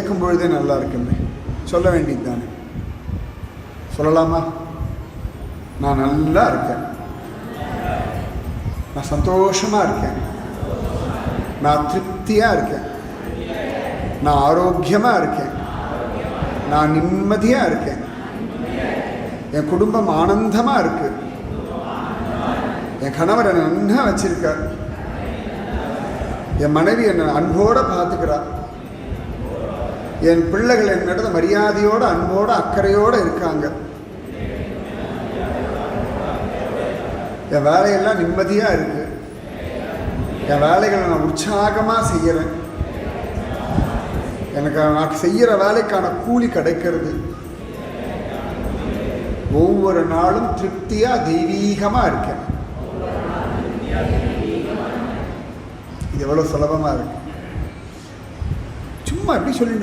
கேட்கும் பொழுதே நல்லா இருக்குமே, சொல்ல வேண்டியது தானே. சொல்லலாமா? நான் நல்லா இருக்கேன், நான் சந்தோஷமாக இருக்கேன், நான் திருப்தியாக இருக்கேன், நான் ஆரோக்கியமாக இருக்கேன், நான் நிம்மதியாக இருக்கேன், என் குடும்பம் ஆனந்தமாக இருக்கு, என் கணவர் என்னை நன்னா வச்சிருக்கார், என் மனைவி என்னை அன்போடு பார்த்துக்கிறார், என் பிள்ளைகள் என்னிடத்துல மரியாதையோடு அன்போடு அக்கறையோடு இருக்காங்க, என் வேலையெல்லாம் நிம்மதியாக இருக்கு, என் வேலைகளை நான் உற்சாகமாக செய்கிறேன், எனக்கு நான் செய்கிற வேலைக்கான கூலி கிடைக்கிறது, ஒவ்வொரு நாளும் திருப்தியாக தெய்வீகமாக இருக்கேன். இது எவ்வளோ சுலபமாக இருக்கு. சும்மா எப்படி சொல்லிட்டு